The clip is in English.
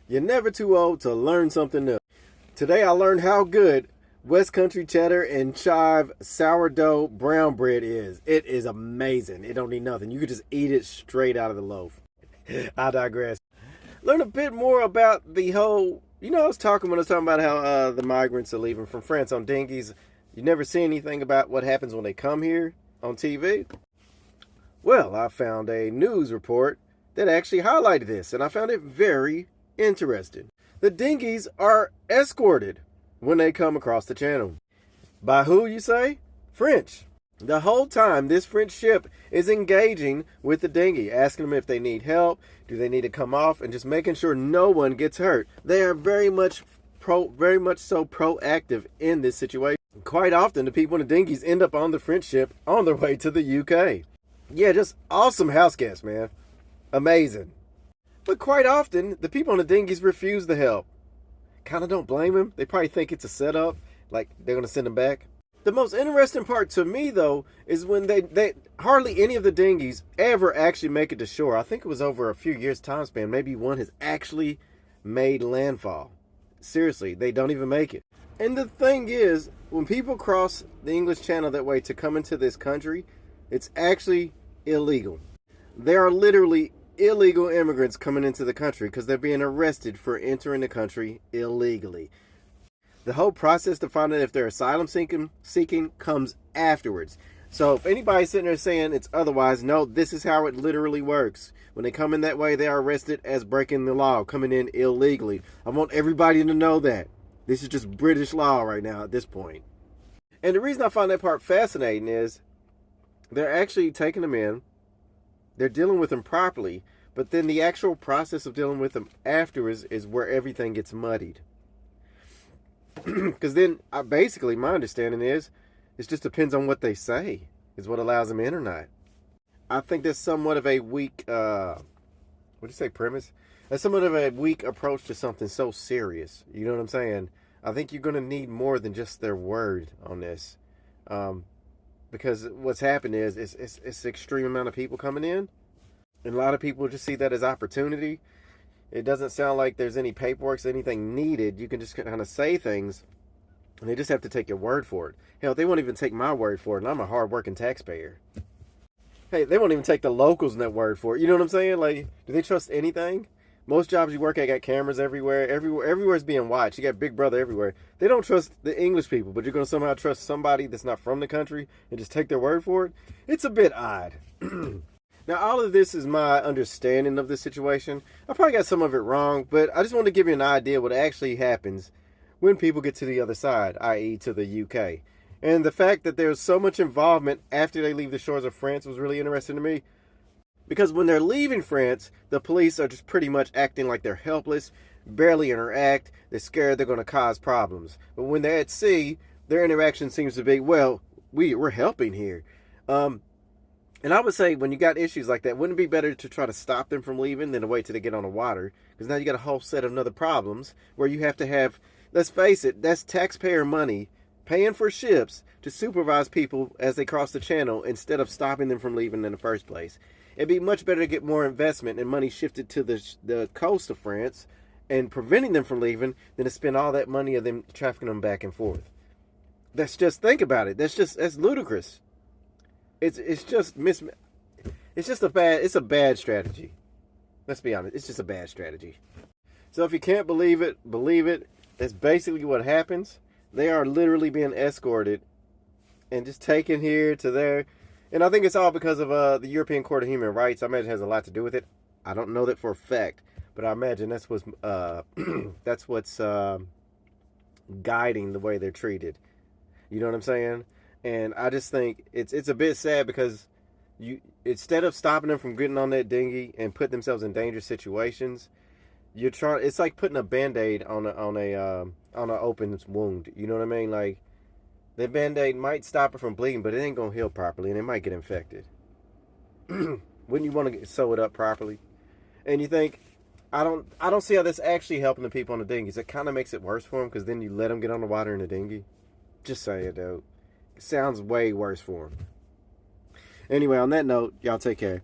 You're never too old to learn something new. Today I learned how good West Country cheddar and chive sourdough brown bread is. It is amazing. It don't need nothing. You could just eat it straight out of the loaf. I digress. Learn a bit more about the whole, I was talking about how the migrants are leaving from France on dinghies. You never see anything about what happens when they come here on TV? Well, I found a news report that actually highlighted this, and I found it very interesting. The dinghies are escorted when they come across the channel. By who, you say? French. The whole time, this French ship is engaging with the dinghy, asking them if they need help, do they need to come off, and just making sure no one gets hurt. They are very much so proactive in this situation. Quite often, the people in the dinghies end up on the French ship on their way to the UK. Yeah, just awesome house guests, man. Amazing. But quite often, the people on the dinghies refuse the help. Kind of don't blame them. They probably think it's a setup, like they're going to send them back. The most interesting part to me, though, is when they hardly any of the dinghies ever actually make it to shore. I think it was over a few years' time span. Maybe one has actually made landfall. Seriously, they don't even make it. And the thing is, when people cross the English Channel that way to come into this country, it's actually illegal. There are literally illegal immigrants coming into the country because they're being arrested for entering the country illegally. The whole process to find out if they're asylum seeking comes afterwards. So if anybody's sitting there saying it's otherwise, no, this is how it literally works. When they come in that way, they are arrested as breaking the law, coming in illegally. I want everybody to know that. This is just British law right now at this point. And the reason I find that part fascinating is they're actually taking them in. They're dealing with them properly, but then the actual process of dealing with them afterwards is where everything gets muddied. Because then, basically, my understanding is, it just depends on what they say, is what allows them in or not. I think that's somewhat of a weak, premise? That's somewhat of a weak approach to something so serious. You know what I'm saying? I think you're going to need more than just their word on this. Because what's happened is, it's an extreme amount of people coming in. And a lot of people just see that as opportunity. It doesn't sound like there's any paperwork, anything needed. You can just kind of say things, and they just have to take your word for it. Hell, they won't even take my word for it, and I'm a hard-working taxpayer. Hey, they won't even take the locals' net word for it. You know what I'm saying? Like, do they trust anything? Most jobs you work at got cameras everywhere. Everywhere's being watched. You got Big Brother everywhere. They don't trust the English people, but you're going to somehow trust somebody that's not from the country and just take their word for it? It's a bit odd. Now, all of this is my understanding of the situation. I probably got some of it wrong, but I just want to give you an idea what actually happens when people get to the other side, i.e. to the UK. And the fact that there's so much involvement after they leave the shores of France was really interesting to me. Because when they're leaving France, the police are just pretty much acting like they're helpless, barely interact, they're scared they're going to cause problems. But when they're at sea, their interaction seems to be, well, we're helping here. And I would say when you got issues like that, wouldn't it be better to try to stop them from leaving than to wait till they get on the water? Because now you got a whole set of other problems where you have to have, let's face it, that's taxpayer money paying for ships to supervise people as they cross the channel instead of stopping them from leaving in the first place. It'd be much better to get more investment and money shifted to the coast of France and preventing them from leaving than to spend all that money of them trafficking them back and forth. That's just, think about it. That's ludicrous. It's a bad strategy. Let's be honest. It's just a bad strategy. So if you can't believe it, believe it. That's basically what happens. They are literally being escorted and just taken here to there. And I think it's all because of the European Court of Human Rights. I imagine it has a lot to do with it. I don't know that for a fact, but I imagine that's what's guiding the way they're treated. You know what I'm saying? And I just think it's a bit sad because instead of stopping them from getting on that dinghy and putting themselves in dangerous situations, it's like putting a Band-Aid on an open wound. You know what I mean? Like, the Band-Aid might stop it from bleeding, but it ain't gonna heal properly and it might get infected. Wouldn't you want to sew it up properly? And you think, I don't see how that's actually helping the people on the dinghies. It kind of makes it worse for them because then you let them get on the water in the dinghy. Just saying, though. Sounds way worse for them. Anyway, on that note, y'all take care.